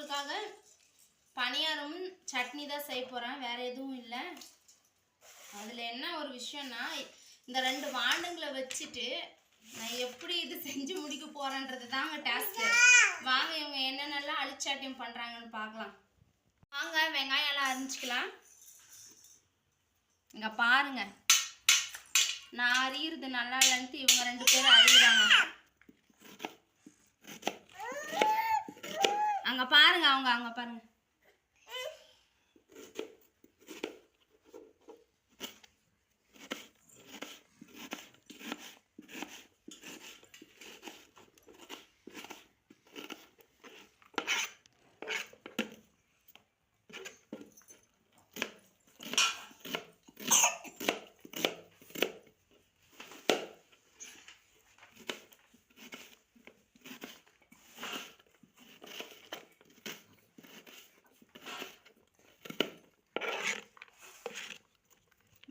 உங்களுக்காக பணியாரமும் சட்னி தான் செய்ய போகிறேன், வேறு எதுவும் இல்லை. அதில் என்ன ஒரு விஷயம்னா, இந்த 2 வாண்டுங்களை வச்சுட்டு நான் எப்படி இது செஞ்சு முடிக்க போகிறேன்றது தாங்க டாஸ்க்கு. வாங்க இவங்க என்னென்னலாம் அழிச்சாட்டியம் பண்ணுறாங்கன்னு பார்க்கலாம். வாங்க வெங்காயம் எல்லாம் அரிஞ்சிக்கலாம். இங்கே பாருங்க, நான் அறியிறது நல்லா இல்லைன்ட்டு இவங்க 2 பேரும் அறியிறாங்க. அங்கே பாருங்க, அங்கே பாருங்க.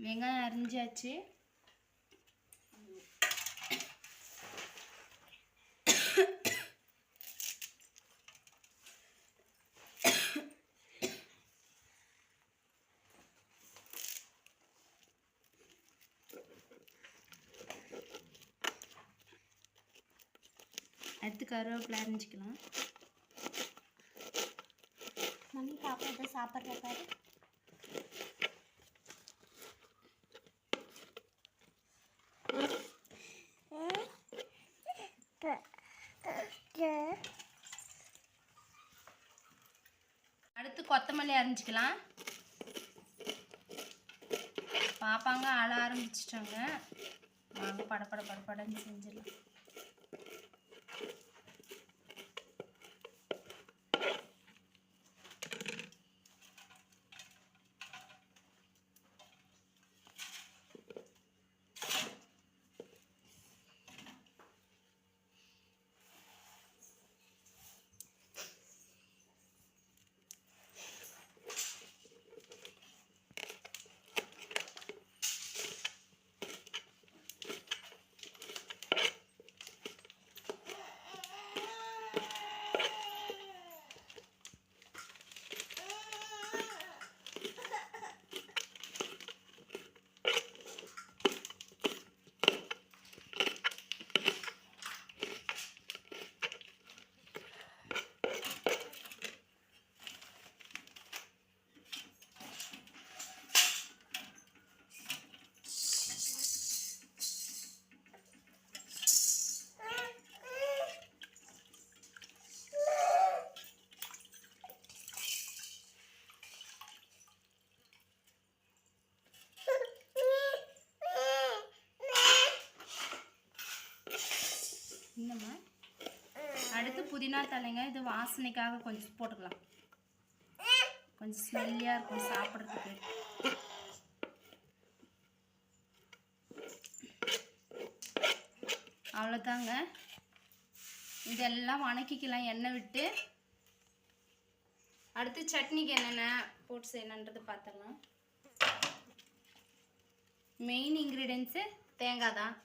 வெங்காயம் அரிஞ்சாச்சு. அடுத்து கருவேப்பிலை அரிஞ்சிக்கலாம். மம்மி பாப்பா இதை சாப்பிட்ற பாரு. அடுத்து கொத்தமல்லி அரிஞ்சிக்கலாம். பாப்பாங்க அழ ஆரம்பிச்சிட்டாங்க. வாங்க படப்படன்னு செஞ்சிடலாம். இன்னமா அடுத்து புதினா தலைங்க. இது வாசனைக்காக கொஞ்சம் போட்டுக்கலாம், கொஞ்சம் ஸ்மெல்லியாக இருக்கும் சாப்பிட்றதுக்கு. அவ்வளோதாங்க. இதெல்லாம் வணக்கிக்கலாம் எண்ணெய் விட்டு. அடுத்து சட்னிக்கு என்னென்ன போட்டு செய்யணுன்றது பார்த்துடலாம். மெயின் இன்க்ரீடியன்ஸு தேங்காய் தான்.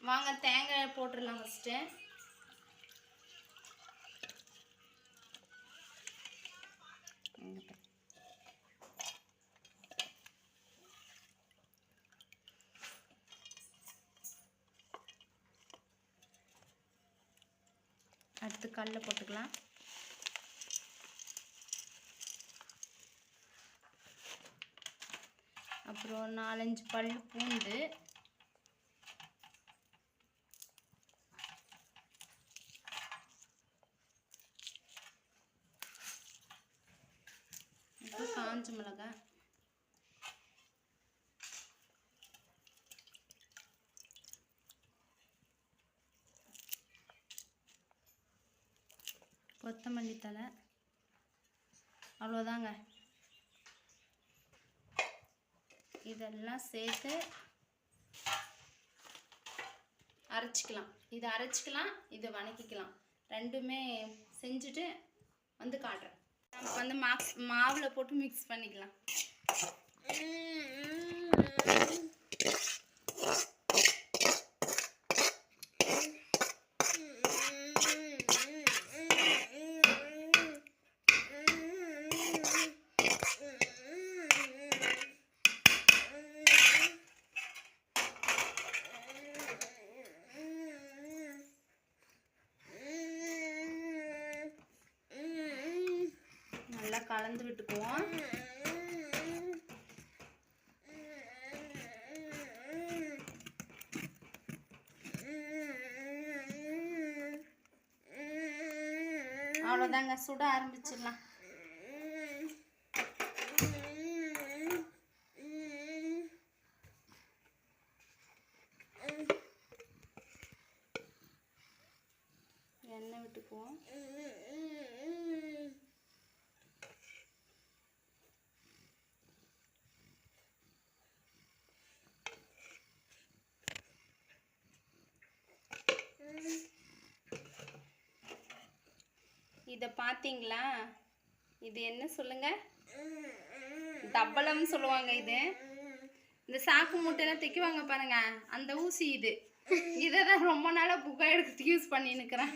வாங்க தேங்காய் போட்டுடலாம் ஃபஸ்ட்டு. அடுத்து கடலை போட்டுக்கலாம். அப்புறம் 4-5 பல் பூண்டு, காஞ்ச மிளகாய், கொத்தமல்லி தழை. அவ்வளோதாங்க. இதெல்லாம் சேர்த்து அரைச்சிக்கலாம். இதை அரைச்சிக்கலாம், இதை வணக்கிக்கலாம். ரெண்டுமே செஞ்சுட்டு வந்து காட்டுறேன். நம்ம வந்து மாவில் போட்டு மிக்ஸ் பண்ணிக்கலாம். நல்லா கலந்து விட்டுக்குவோம். அவ்வளோதாங்க, சுட ஆரம்பிச்சிடலாம். எண்ணெய் விட்டுக்குவோம். இதை பார்த்தீங்களா? இது என்ன சொல்லுங்க? தப்பளம்னு சொல்லுவாங்க. இது இந்த சாக்கு மூட்டையெல்லாம் தைக்குவாங்க பாருங்க, அந்த ஊசி இது. இதை தான் ரொம்ப நாளாக புகை எடுக்கிறதுக்கு யூஸ் பண்ணி நிற்கிறேன்.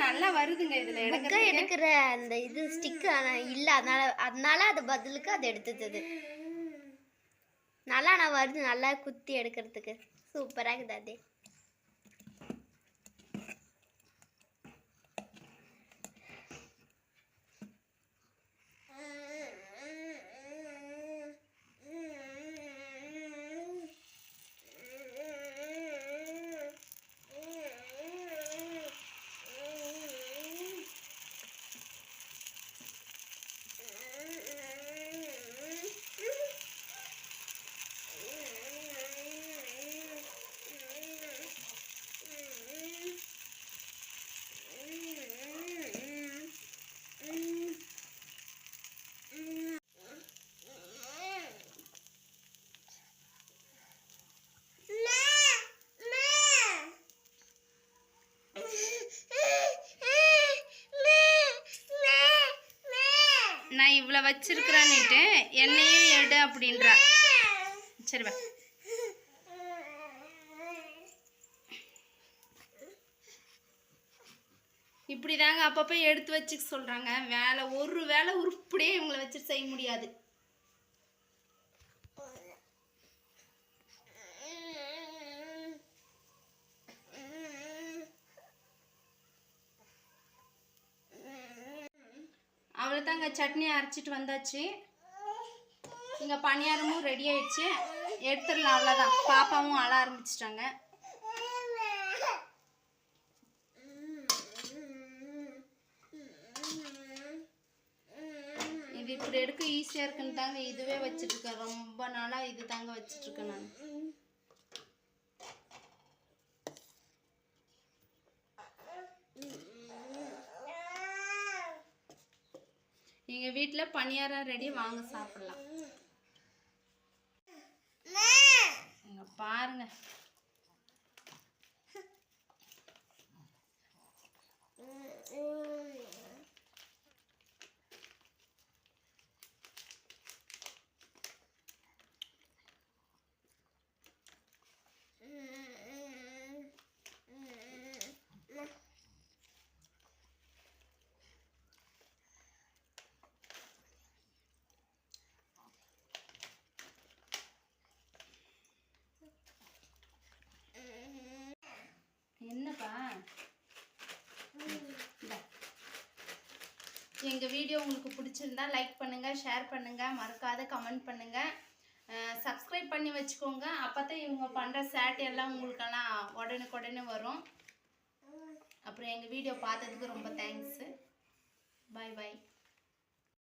நல்லா வருதுங்க. இதில் எடுக்கிற அந்த இது ஸ்டிக்கு இல்லை, அதனால அது பதிலுக்கு அது எடுத்தது. நல்லா நான் வருது, நல்லா குத்தி எடுக்கிறதுக்கு சூப்பராக இருக்குது. அது நான் இவ்வளோ வச்சிருக்கிறேன்னுட்டு எண்ணெயும் எடு அப்படின்றா. சரிவா, இப்படி தாங்க அப்பப்போ எடுத்து வச்சுக்க சொல்கிறாங்க. ஒரு வேலை உருப்படியே இவங்களை வச்சு செய்ய முடியாது. அவ்வளோதாங்க, சட்னி அரைச்சிட்டு வந்தாச்சு. இங்கே பணியாரமும் ரெடி ஆயிடுச்சு, எடுத்துடலாம். அவ்வளோதான். பாப்பாவும் அழ ஆரம்பிச்சிட்டாங்க. இது இப்படி எடுக்க ஈஸியாக இருக்குன்னு தாங்க இதுவே வச்சுட்ருக்கேன். ரொம்ப நாளாக இது தாங்க வச்சிட்ருக்கேன் நான். எங்கள் வீட்டில் பணியாரம் ரெடி, வாங்க சாப்பிடலாம். இங்க பாருங்க, என்னப்பா எங்கள் வீடியோ உங்களுக்கு பிடிச்சிருந்தா லைக் பண்ணுங்கள், ஷேர் பண்ணுங்கள், மறக்காத கமெண்ட் பண்ணுங்கள், சப்ஸ்கிரைப் பண்ணி வச்சுக்கோங்க. அப்போ தான் இவங்க பண்ணுற சேட்டையெல்லாம் உங்களுக்கெல்லாம் உடனுக்குடனே வரும். அப்புறம் எங்கள் வீடியோ பார்த்ததுக்கு ரொம்ப தேங்க்ஸு. பாய் பாய்.